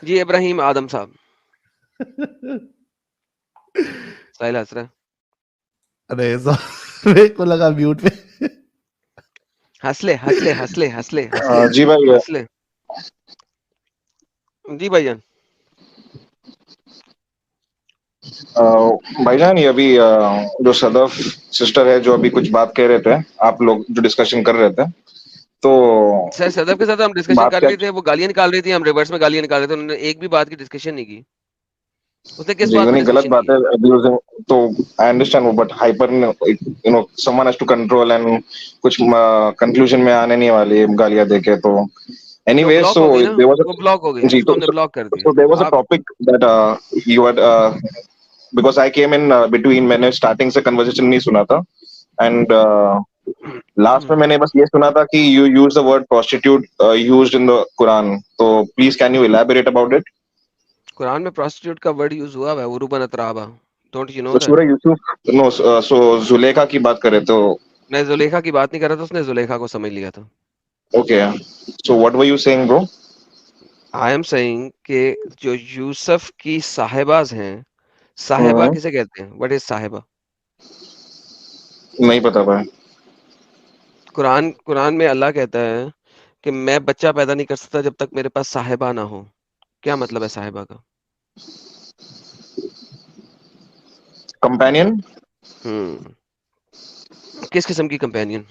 जी इब्राहिम आदम साहब। साहिल हंस रहा है। अरे मेरे को लगा म्यूट पे। हंस ले हंस ले हंस ले हंस ले हंस ले जी भाई हंस ले। जी भाईजान। भाईजान, ये अभी जो सदफ सिस्टर है, जो अभी कुछ बात कह रहे थे, आप लोग जो डिस्कशन कर रहे थे, तो सर सदफ के साथ हम डिस्कशन बात कर क्या? रहे थे, वो गालियां निकाल रही थी, हम रिवर्स में गालियां निकाल रहे थे, उन्होंने एक भी बात की डिस्कशन नहीं की। उसने किस जी बात पे नहीं, गलत डिस्कशन बात की? है abusing, तो आई अंडरस्टैंड वो, but hyper someone has to control, and कुछ कंक्लूजन में आने नहीं वाली गालियां देके, तो तो एनीवे, ब्लॉक सो हो गई ना, देयर वाज वो ब्लॉक हो गई, जी, उसको हमने ब्लॉक कर दिया। so there was a आप topic that you had because I came in between, मैंने स्टार्टिंग से कन्वर्सेशन नहीं सुना था, एंड लास्ट में मैंने बस ये सुना था कि you use the word prostitute used in the Quran, तो please can you elaborate about it? Quran में प्रोस्टिट्यूट का वर्ड यूज हुआ है, उरुबन अतराबा। डोंट यू नो तो दैट? सूरह यूसुफ, नो, सो जुलेखा की बात करें तो मैं जुलेखा की बात नहीं कर रहा था, उसने जुलेखा को समझ लिया था। Okay, so what were you saying bro? I am saying कि जो यूसुफ की साहिबाज हैं, साहिबा किसे कहते हैं? व्हाट इज साहिबा? नहीं पता भाई। कुरान कुरान में अल्लाह कहता है कि मैं बच्चा पैदा नहीं कर सकता जब तक मेरे पास साहिबा ना हो। क्या मतलब है साहिबा का? कंपेनियन। हम्म। किस किस्म की companion?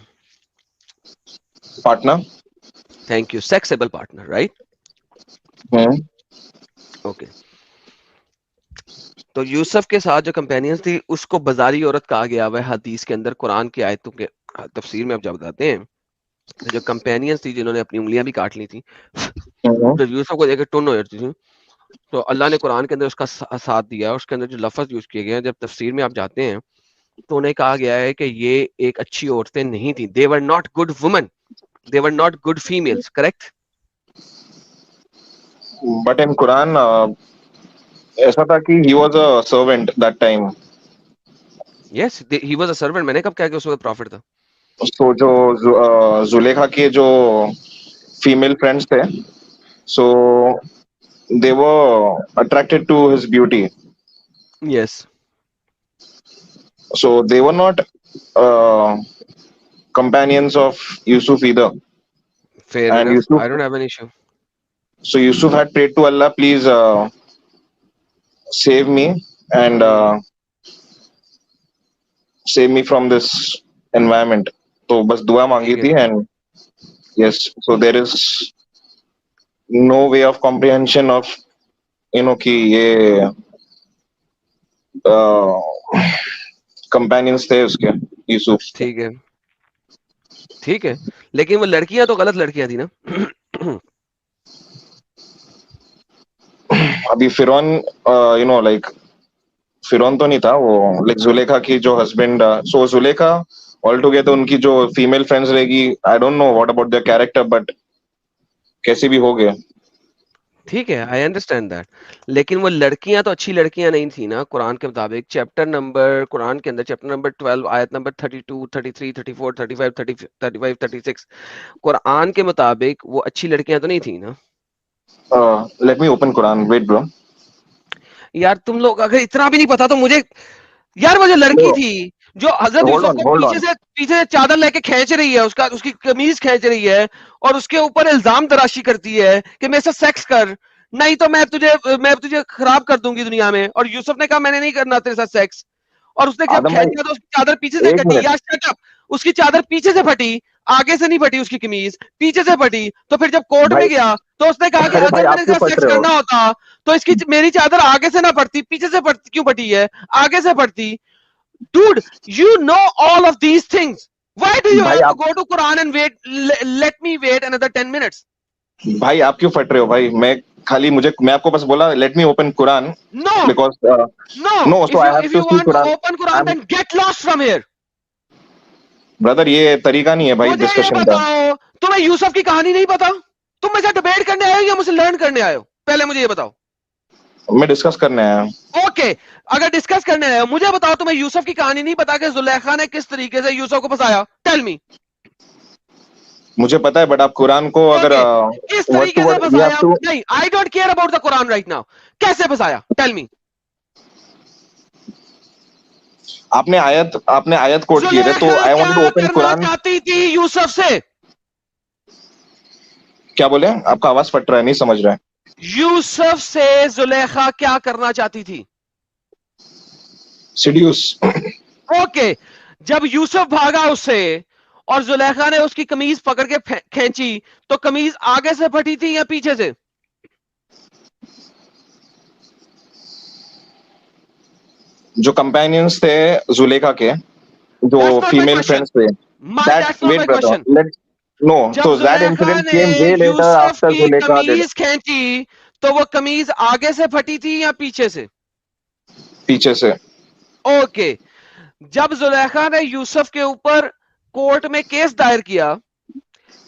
Partner. Thank you, sexable partner, right? Hmm. Okay. तो यूसुफ के साथ जो कंपेनियंस थी, उसको बाजारी औरत कहा गया हुआ है हदीस के अंदर, कुरान की आयतों के तफसीर में आप जब बताते हैं, तो जो कंपेनियंस थी जिन्होंने अपनी उंगलियां भी काट ली थी, हम्म। जब यूसुफ को देकर टुन हो जाती थी, तो अल्लाह ने कुरान के अंदर उसका साथ दिया। उसके अंदर जो लफ्ज यूज किए गए हैं, जब तफसीर में आप जाते हैं, तो उन्हें कहा गया है कि ये एक अच्छी औरतें नहीं थी। They were not good woman, they were not good females, correct? But in Quran ऐसा था कि he was a servant that time. Yes, he was a servant. मैंने कब कहा कि उसको प्रॉफिट था? सो जो जुलेखा के जो फीमेल फ्रेंड्स थे, सो they were attracted to his beauty, yes, so they were not uh, companions of Yusuf either. Fair And enough, Yusuf, I don't have an issue. so Yusuf had prayed to Allah, please save me, and save me from this environment. तो बस दुआ मांगी ठीक है, थी, and yes, so there is no way of comprehension of कि ये companions थे उसके, यूसुफ के। ठीक है, ठीक है। लेकिन वो लड़कियां तो गलत लड़कियां थी ना? अभी फिरौन, लाइक फिरौन तो नहीं था वो, लाइक जुलेखा की जो हस्बैंड, सो जुलेखा ऑल टुगेदर उनकी जो फीमेल फ्रेंड्स रहेगी, I don't know what about their character, but कैसे भी हो गए। ठीक है, आई अंडरस्टैंड दैट। लेकिन वो लड़कियां तो अच्छी लड़कियां नहीं थी ना कुरान के मुताबिक। चैप्टर नंबर कुरान के अंदर चैप्टर नंबर 12 आयत नंबर 32, 33, 34, 35, 35, 36, कुरान के मुताबिक वो अच्छी लड़कियां तो नहीं थी ना? Let me open Quran, wait bro. यार तुम लोग अगर इतना भी नहीं पता तो मुझे, यार वो जो लड़की थी जो हजरत होल्ड यूसुफ ऑन, को होल्ड पीछे ऑन। से पीछे से चादर लेके खींच रही है, उसका उसकी कमीज खींच रही है, और उसके ऊपर इल्जाम तराशी करती है कि मेरे साथ सेक्स कर, नहीं तो मैं तुझे खराब कर दूंगी दुनिया में। और यूसुफ ने कहा मैंने नहीं करना तेरे साथ सेक्स। और उसने जब आदम खींचा भाई, तो उसकी चादर पीछे से एक कटी। मिनट। यार शट अप। उसकी चादर पीछे से फटी, आगे से नहीं फटी उसकी कमीज, पीछे से फटी। तो फिर जब कोर्ट में भाई, गया तो उसने कहा कि अरे भाई, अगर आप मेरे क्यों साथ फट सेक्स रहे हो? करना होता तो इसकी मेरी चादर आगे से ना फटती, पीछे से क्यों फटी है? आगे से फटती। Dude, you know all of these things. Why do you भाई have to आप go to Quran and wait? Let me wait another 10 minutes. भाई आप क्यों फट रहे हो भाई? मैं आपको बस बोला let me open Quran, No, because no. No, If so you I have if to you see want to Quran. open I Quran, am then get lost from here. Brother, ये तरीका नहीं है भाई मुझे ये डिस्कशन का। बताओ, तुम्हें यूसुफ की कहानी नहीं पता? तुम मेरे साथ डिबेट करने आए हो या मुझसे लर्न करने आए हो? पहले मुझे ये बताओ। मैं डिस्कस करने आया हूं। ओके, अगर डिस्कस करने आए हो, मुझे बताओ तुम्हें यूसुफ की कहानी नहीं पता कि जुलेखा ने किस तरीके से यूसुफ को फंसाया? Tell me. मुझे पता है, बट आप कुरान को अगर Okay. इस वर्ड तरीके टू से वर्ड वी फंसाया? हैव टू, नहीं, I don't care about the Quran right now. कैसे फंसाया? Tell me. आपने आयत कोट की है, तो जुलेखा आई वांट टू क्या ओपन करना कुरान। चाहती थी यूसुफ से? क्या बोले? आपका आवाज फट रहा है, नहीं समझ रहा है। यूसुफ से जुलेखा क्या करना चाहती थी? सिड्यूस। ओके। जब यूसुफ भागा उससे और जुलेखा ने उसकी कमीज पकड़ के खींची, तो कमीज आगे से फटी थी या पीछे से? जो कंपेनियंस थे जुलेखा के, जो That's not my female question. Friends थे, that That's not wait my brother, question. Let no, जब सो दैट जुलेखा इंसिडेंट ने came way later Yusuf after की जुलेखा डिड। कमीज खींची, तो वो कमीज आगे से फटी थी या पीछे से? पीछे से। ओके। जब जुलेखा ने यूसुफ के ऊपर कोर्ट में केस दायर किया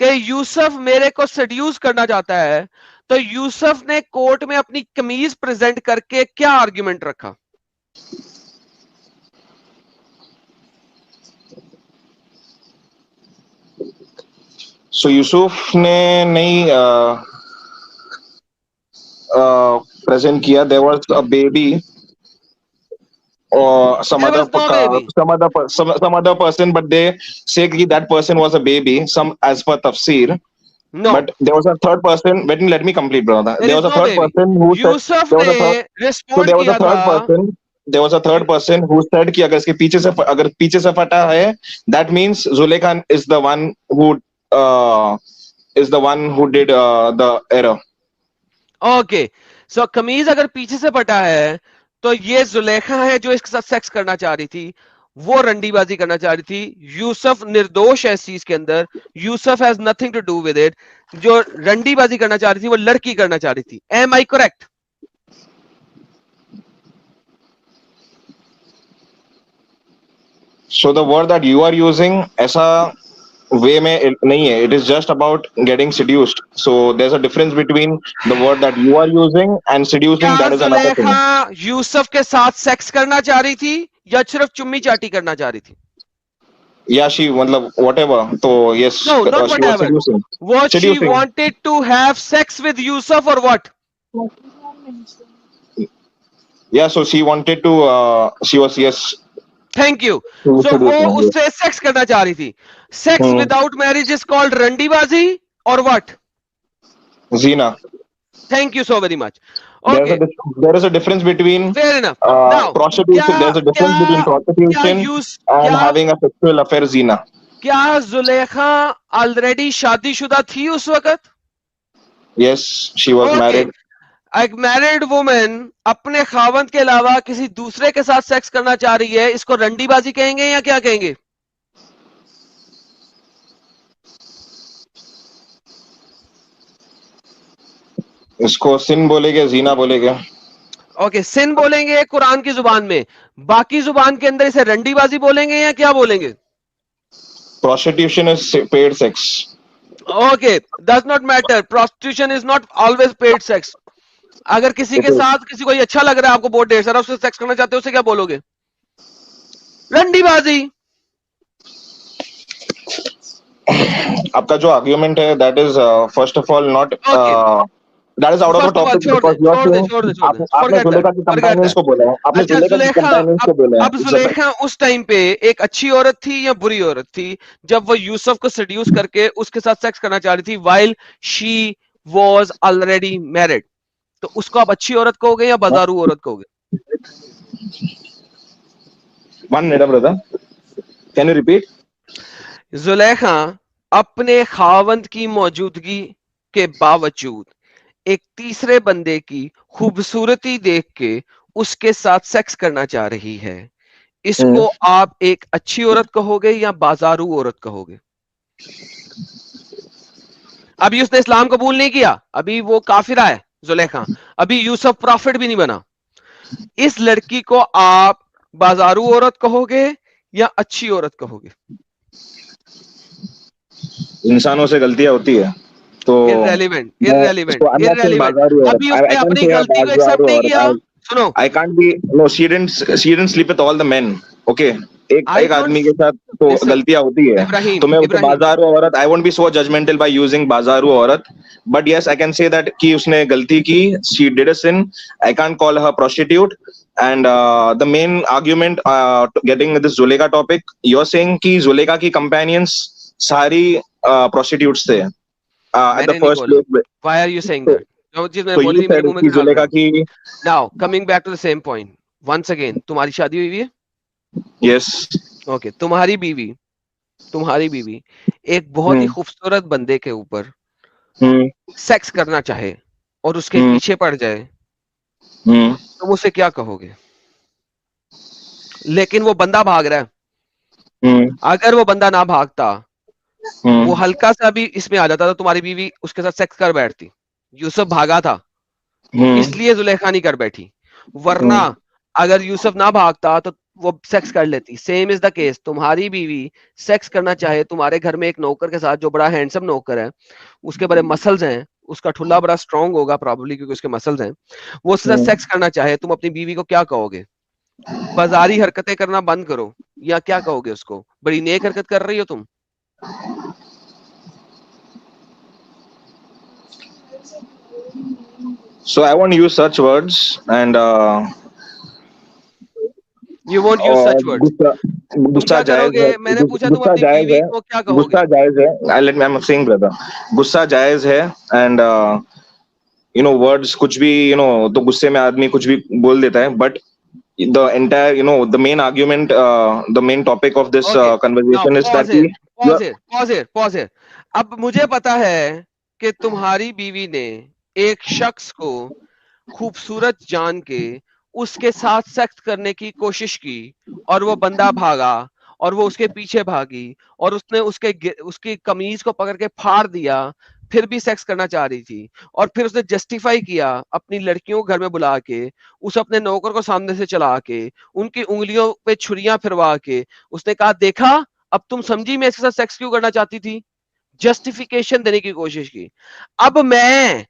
कि यूसुफ मेरे को सेड्यूस करना चाहता है, तो यूसुफ ने कोर्ट में अपनी कमीज प्रेजेंट करके क्या आर्गुमेंट रखा? सो यूसुफ ने नहीं प्रेजेंट किया, there was a baby or some There other was no baby. some other person, but they say that person was a baby, some as per tafsir. No, But there was a third person. Let me complete, brother. there There is was a no third baby. person who said Yusuf there was ने a third. So respond there was a किया था। third person. There was a third person who said कि अगर पीछे से फटा है, that means Zulekha is the one who did the error. Okay. So कमीज अगर पीछे से फटा है, तो ये जुलेखा है जो इसके साथ सेक्स करना चाह रही थी, वो रंडीबाजी करना चाह रही थी। यूसुफ निर्दोष है इस चीज के अंदर। Yusuf has nothing to do with it. जो रंडीबाजी करना चाह रही थी वो लड़की करना चाह रही थी। Am I correct? So the word that you are using, ऐसा way में नहीं है. It is just about getting seduced. So there's a difference between the word that you are using and seducing. क्या That is another thing. Zulekha Yusuf के साथ sex करना चाह रही थी या सिर्फ चुम्मी चाटी करना चाह रही थी? Yeah, she मतलब whatever. तो yes, No, not she was whatever. seducing. Was she Seducing. wanted to have sex with Yusuf or what? Yeah, so she wanted to. She was yes. Thank you. She was so वो seducing. Yes. उससे sex करना चाह रही थी। Sex without marriage is called रंडीबाजी और what? Zina. Thank you so very much. There's okay, there is a difference between fair enough. Now prostitution. There's a difference between prostitution and having a sexual affair. Zina. क्या Zulekha already शादीशुदा थी उस वक्त? Yes, she was Okay. married. एक married women अपने खावंद के अलावा किसी दूसरे के साथ सेक्स करना चाह रही है, इसको रंडीबाजी कहेंगे या क्या कहेंगे? इसको सिन बोलेगे, जीना बोलेगे. ओके, सिन बोलेंगे कुरान की जुबान में, बाकी जुबान के अंदर इसे रंडीबाजी बोलेंगे या क्या बोलेंगे? Prostitution is paid sex. Okay, does not matter. Prostitution is not always paid sex. अगर किसी के साथ किसी को अच्छा लग रहा है, आपको बहुत ढेर सारा, उससे सेक्स करना चाहते हो, उसे क्या बोलोगे? रंडीबाजी। आपका जो आर्ग्यूमेंट है, that is first of all not that is out of the topic because you are saying आपने जुलेखा की कंपेनियंस को बोला है. आपने अच्छा, जुलेखा की कंपेनियंस को बोला है. अब जुलेखा उस टाइम पे एक अच्छी औरत थी या बुरी औरत थी जब वो यूसुफ को सेड्यूस करके उसके साथ सेक्स करना चाह रही थी while she was already married? तो उसको आप अच्छी औरत कहोगे या बाजारू औरत कहोगे? One minute, brother. Can you repeat? Zulekha अपने खावंद की मौजूदगी के बावजूद एक तीसरे बंदे की खूबसूरती देख के उसके साथ सेक्स करना चाह रही है। इसको आप एक अच्छी औरत कहोगे या बाजारू औरत कहोगे? अभी उसने इस्लाम कबूल नहीं किया, अभी वो काफिरा है जुलेखा, अभी यूसुफ प्रॉफिट भी नहीं बना। इस लड़की को आप बाजारू औरत कहोगे या अच्छी औरत कहोगे? इंसानों से गलतियां होती है, तो इररेलेवेंट। अभी उसने अपनी गलती को एक्सेप्ट नहीं किया। सुनो, I can't be. No, she didn't sleep with all the men. Okay, एक I एक don't आदमी के साथ तो listen. गलतियां होती है, Ibrahim, तो मैं उसे Ibrahim. बाजारू औरत, I won't be so judgmental by using बाजारू औरत, but yes I can say that कि उसने गलती की, she did a sin, I can't call her prostitute. And the main argument getting this Zulekha topic, you are saying कि Zulekha की companions सारी prostitutes थे at the मैंने नहीं first बोला. place. Why are you saying So, that? जो चीज मैंने so बोली you नहीं मेरे said मुंह में कि क्यों डाल रहे जुलेखा हो? की, Now coming back to the same point. Once again, तुम्हारी शादी हुई है? yes, Okay, तुम्हारी बीवी एक बहुत ही खूबसूरत बंदे के ऊपर सेक्स करना चाहे और उसके पीछे पड़ जाए, तुम उसे क्या कहोगे? लेकिन वो बंदा भाग रहा है. अगर वो बंदा ना भागता, वो हल्का सा भी इसमें आ जाता तो तुम्हारी बीवी उसके साथ सेक्स कर बैठती. यूसुफ भागा था, इसलिए जुलेखा नहीं कर बैठी. वरना अगर यूसुफ ना भागता तो वो सेक्स कर लेती. Same is the case. तुम्हारी बीवी सेक्स करना चाहे तुम्हारे घर में एक नौकर के साथ जो बड़ा हैंडसम नौकर है, उसके बड़े मसल्स हैं, उसका ठुल्ला बड़ा स्ट्रांग होगा प्रॉब्ली क्योंकि उसके मसल्स हैं, वो उसके साथ सेक्स करना चाहे, तुम अपनी बीवी को क्या कहोगे? बाजारी हरकतें करना बंद करो या क्या कहोगे उसको? बड़ी नेक हरकत कर रही हो तुम. so I won't use such words. And You won't use और such words. गुस्सा तुम गुस्सा क्या जायज करोगे? है, मैंने पूछा तुम गुस्सा अपनी जायज बीवी है, को क्या कहोगे? गुस्सा जायज है, I let me, I am saying brother, गुस्सा जायज है. एंड यू नो वर्ड्स कुछ भी, यू नो, तो गुस्से में आदमी कुछ भी बोल देता है, but the entire, you know, the main argument, the main topic of this Okay, now conversation is that pause कि here, you pause here, pause here, pause here. अब मुझे पता है कि तुम्हारी बीवी ने एक शख्स को खूबसूरत जान के उसके साथ सेक्स करने की कोशिश की और वो बंदा भागा और वो उसके पीछे भागी और उसने उसकी कमीज को पकड़ के फाड़ दिया, फिर भी सेक्स करना चाह रही थी और फिर उसने जस्टिफाई किया अपनी लड़कियों को घर में बुला के, उस अपने नौकर को सामने से चला के, उनकी उंगलियों पे छुरियां फिरवा के उसने कहा, देखा अब तुम समझी मैं इसके साथ सेक्स क्यों करना चाहती थी. जस्टिफिकेशन देने की कोशिश की. अब मैं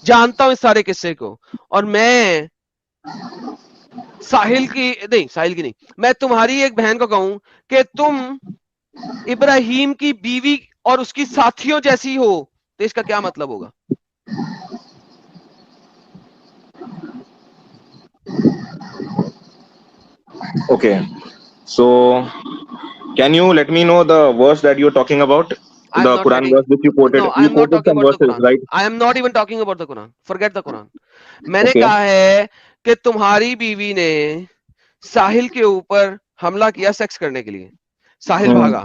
जानता हूं इस सारे किस्से को और मैं साहिल की नहीं, मैं तुम्हारी एक बहन को कहूं कि तुम इब्राहिम की बीवी और उसकी साथियों जैसी हो, तो इसका क्या मतलब होगा? okay, so can you let me know the verse that you're talking about, I am the not Quran talking. verse which you quoted? No, I You am not quoted talking some about the verses, Quran. right? I am not even talking about the Quran. Forget the Quran. मैंने Okay. कहा है कि तुम्हारी बीवी ने साहिल के ऊपर हमला किया सेक्स करने के लिए. साहिल भागा,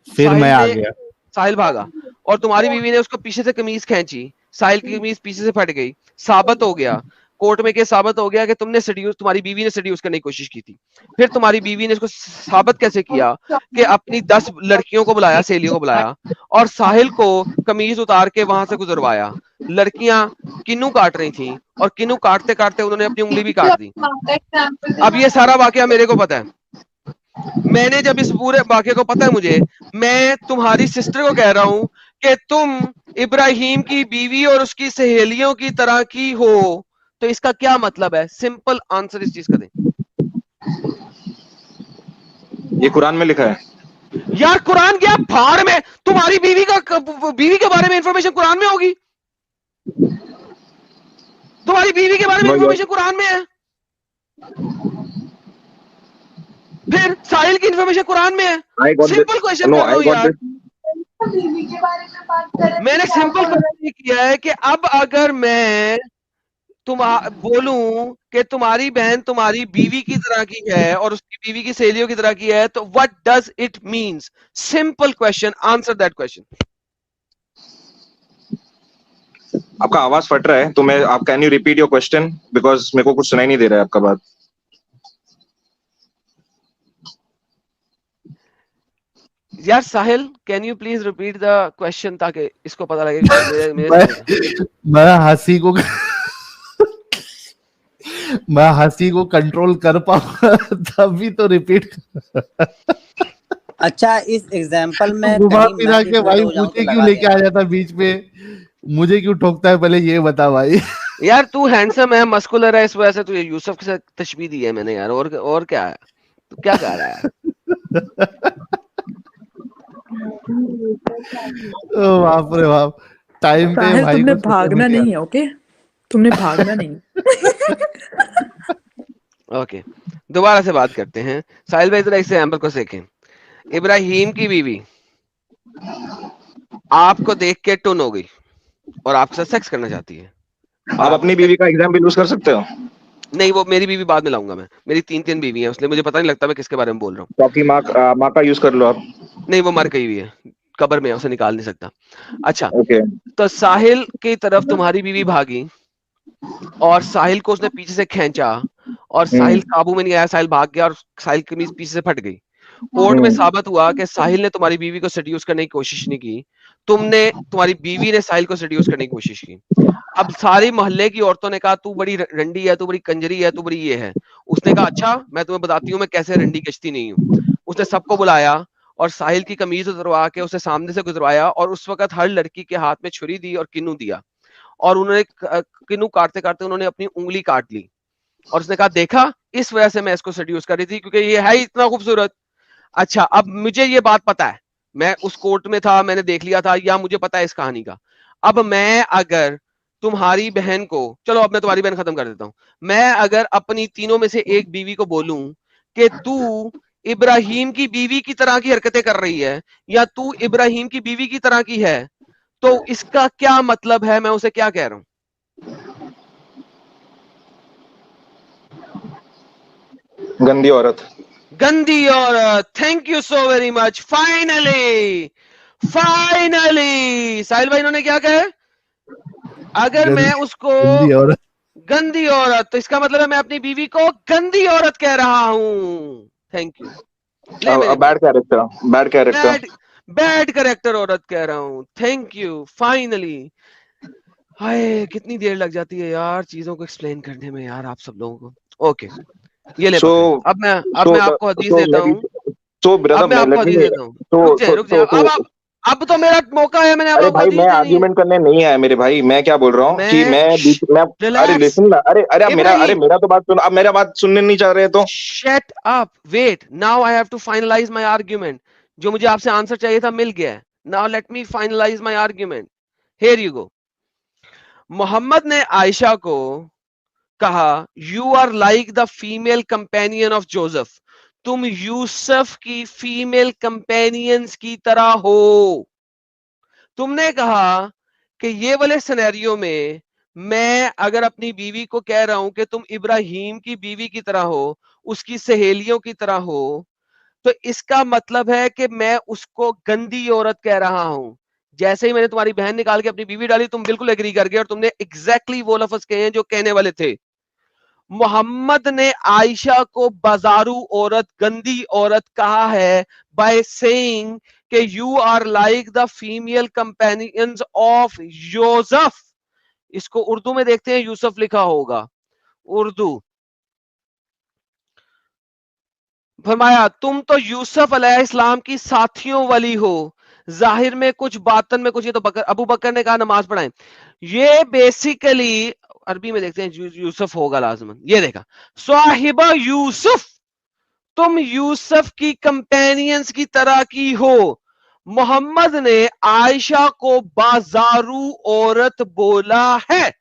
फिर साहिल मैं आ ने गया. साहिल भागा और तुम्हारी बीवी ने उसको पीछे से कमीज खींची, साहिल की कमीज पीछे से फट गई, साबित हो गया कोर्ट में के साबित हो गया कि तुम्हारी बीवी ने सेड्यूस करने की कोशिश की थी. फिर तुम्हारी बीवी ने इसको साबित कैसे किया कि अपनी 10 लड़कियों को बुलाया, सहेलियों को बुलाया और साहिल को कमीज उतार के वहां से गुजरवाया. लड़कियां किन्नू काट रही थी और किन्नू काटते काटते उन्होंने अपनी उंगली भी काट दी. अब ये सारा वाकया मेरे को पता है. मैंने जब इस पूरे वाक्य को पता है मुझे, मैं तुम्हारी सिस्टर को कह रहा हूं कि तुम इब्राहिम की बीवी और उसकी सहेलियों की तरह की हो, तो इसका क्या मतलब है? सिंपल आंसर इस चीज का दें. ये कुरान में लिखा है. यार कुरान क्या भाड़ में, तुम्हारी बीवी के बारे में इंफॉर्मेशन कुरान में होगी. तुम्हारी बीवी के बारे में No, इंफॉर्मेशन कुरान में है. फिर साहिल की इंफॉर्मेशन कुरान में है. I got this. Simple question No, कर रहा I हूं got यार. this. मैंने सिंपल क्वेश्चन किया है कि अब अगर मैं बोलूं कि तुम्हारी बहन तुम्हारी बीवी की तरह की है और उसकी बीवी की सहेलियों की तरह की है, तो what does it means? Simple question, answer that question. आपका आवाज फट रहा है, तो मैं, आप, can you repeat your question, because मेरे को कुछ सुनाई नहीं दे रहा है आपका बात. यार Sahil, can you please repeat the question ताकि इसको पता लगे कि मैं हंसी को मैं हंसी को कंट्रोल कर पाऊंगा तभी तो रिपीट. अच्छा, इस एग्जांपल में घुमा कहीं फिरा मैं के भाई डिफरेंट हो जाऊं मुझे तो क्यों लगा लेके आ देना. जाता बीच में, मुझे क्यों ठोकता है, पहले ये बता भाई. यार तू हैंडसम है, मस्कुलर है, इस वजह से तुझे यूसुफ के साथ तशबीह दी है मैंने यार. और क्या है? तू क्या गा रहा है? ओ बाप रे बाप, टाइम पे साहिल भाई तुमने को सोशल भागना मीडिया। नहीं है, ओके? तुमने भागना नहीं। ओके, दोबारा से बात करते हैं। साहिल भाई जरा इस एग्जाम्पल को देखें। इब्राहिम की बीवी आपको देख के टुन हो गई और आपके साथ सेक्स करना चाहती है। आप अपनी बीवी का एग्जाम्पल यूज कर सकते हो, नहीं, वो मेरी बीवी बाद में लाऊंगा मैं। मेरी 3 बीवी है, इसलिए मुझे पता नहीं लगता मैं किसके बारे में बोल रहा हूँ। तो आपकी माँ का यूज कर लो आप। नहीं, वो मर गई हुई है, कब्र में है, उसे निकाल नहीं सकता। अच्छा, ओके, तो साहिल की तरफ तुम्हारी बीवी भागी और साहिल को उसने पीछे से खींचा और साहिल काबू में नहीं आया, साहिल भाग गया और साहिल की कमीज पीछे से फट गई। कोर्ट में साबित हुआ कि साहिल ने तुम्हारी बीवी को सेड्यूस करने की कोशिश नहीं की, तुम्हारी बीवी ने साहिल को सेड्यूस करने की कोशिश की। अब सारी मोहल्ले की औरतों ने कहा तू बड़ी रंडी है, तू बड़ी कंजरी है, तू बड़ी ये है। उसने कहा अच्छा, मैं तुम्हें बताती हूँ मैं कैसे रंडी कश्ती नहीं हूँ। उसने सबको बुलाया और साहिल की कमीज उतरवा के उसे सामने से गुजरवाया और उस वक्त हर लड़की के हाथ में छुरी दी और किन्नू दिया और उन्होंने किन्नू काटते काटते उन्होंने अपनी उंगली काट ली और उसने कहा देखा, इस वजह से मैं इसको सेड्यूस कर रही थी क्योंकि ये है इतना खूबसूरत। अच्छा, अब मुझे ये बात पता है, मैं उस कोर्ट में था, मैंने देख लिया था, या मुझे पता है इस कहानी का। अब मैं अगर तुम्हारी बहन को, चलो अब मैं तुम्हारी बहन खत्म कर देता हूं, मैं अगर अपनी तीनों में से एक बीवी को बोलूं कि तू इब्राहिम की बीवी की तरह की हरकतें कर रही है या तू इब्राहिम की बीवी की तरह की है, तो इसका क्या मतलब है, मैं उसे क्या कह रहा हूं? गंदी औरत। गंदी औरत। Thank you so very much. Finally Sahil भाई इन्होंने क्या कहा? अगर मैं उसको गंदी औरत। गंदी औरत, तो इसका मतलब है मैं अपनी बीवी को गंदी औरत कह रहा हूं। Thank you. ले मेरे bad character, bad character. Bad bad character औरत कह रहा हूं। Thank you. फाइनली। हाय, कितनी देर लग जाती है यार चीजों को एक्सप्लेन करने में यार आप सब लोगों को। ओके, ये ले सो पकड़े। अब मैं आपको हदीस सो देता हूँ। सो ब्रदर, अब मैं आपको लेट हदीस मी देता हूँ। रुक जाए। अब तो मेरा मौका है, मैंने अब अरे आपको भाई, हदीस मैं देनी है। आर्ग्यूमेंट करने नहीं आया मेरे भाई। मैं क्या बोल रहा हूँ कि मैं अरे रिलैक्स लिसन ना, अरे अरे इब्राहिम। मेरा तो बात सुन। अब मेरा बात सुनने नहीं चाह रहे तो। Shut up, wait, now I have to finalize my argument. जो मुझे आपसे आंसर चाहिए था मिल गया है। Now let me finalize my argument. Here you go. Mohammed ने आयशा को कहा you are like the female companion of Joseph, तुम यूसुफ की फीमेल कंपेनियंस की तरह हो। तुमने कहा कि ये वाले सिनेरियो में मैं अगर अपनी बीवी को कह रहा हूं कि तुम इब्राहिम की बीवी की तरह हो, उसकी सहेलियों की तरह हो, तो इसका मतलब है कि मैं उसको गंदी औरत कह रहा हूं। जैसे ही मैंने तुम्हारी बहन निकाल के अपनी बीवी डाली, तुम बिल्कुल एग्री कर गए और तुमने एग्जैक्टली वो लफ्ज कहे हैं जो कहने वाले थे। मोहम्मद ने आयशा को बाजारू औरत, गंदी औरत कहा है बाय सेइंग कि you are like the female companions of Yusuf. इसको उर्दू में देखते हैं, यूसुफ लिखा होगा उर्दू। फरमाया तुम तो यूसुफ अलैहिस्सलाम की साथियों वाली हो, जाहिर में कुछ बातन में कुछ। ये तो अबू बकर ने कहा नमाज पढ़ाएं। ये बेसिकली अरबी में देखते हैं, यूसुफ होगा लाजमन। ये देखा, साहिबा यूसुफ, तुम यूसुफ की कंपेनियंस की तरह की हो। मोहम्मद ने आयशा को बाजारू औरत बोला है,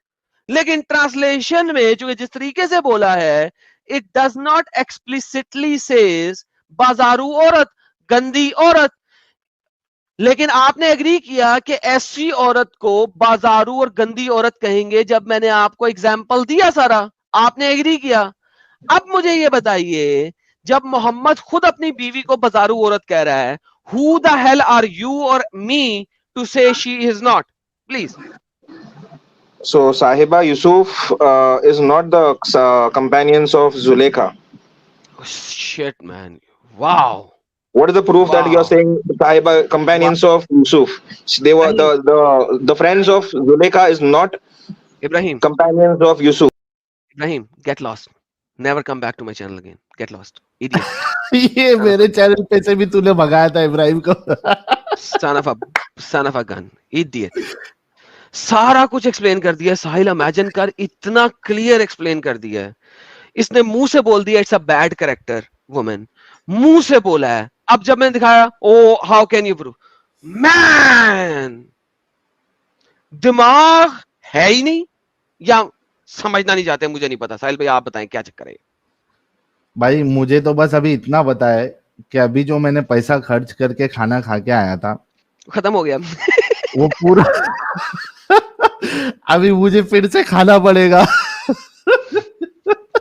लेकिन ट्रांसलेशन में जो जिस तरीके से बोला है, it does not explicitly says बाजारू औरत, गंदी औरत। लेकिन आपने एग्री किया कि ऐसी औरत को बाजारू और गंदी औरत कहेंगे जब मैंने आपको एग्जाम्पल दिया सारा, आपने एग्री किया। अब मुझे ये बताइए, जब मोहम्मद खुद अपनी बीवी को बाजारू औरत कह रहा है, who the hell are you और me too say she is not? Please. So Sahiba Yusuf is not the companions of Zulekha. Shit man, wow. What is the proof that you are Wow. saying Sahiba companions of Yusuf? They were the friends of Zulekha is not Ibrahim, companions of Yusuf. Ibrahim, get lost. Never come back to my channel again. Get lost. Idiot. ये मेरे channel पे से भी तूने भगाया था इब्राहिम को। Son of a gun. Idiot. सारा कुछ एक्सप्लेन कर दिया साहिल, इमेजिन कर, इतना क्लियर एक्सप्लेन कर दिया है। इसने मुंह से बोल दिया it's a bad character, women, मुंह से बोला है। अब जब मैंने दिखाया, oh how can you prove, man दिमाग है ही नहीं या समझना नहीं चाहते, मुझे नहीं पता। साहिल भाई आप बताएं क्या चक्कर है? भाई मुझे तो बस अभी इतना पता है कि अभी जो मैंने पैसा खर्च करके खाना खा के आया था खत्म हो गया। वो पूरा अभी मुझे फिर से खाना पड़ेगा।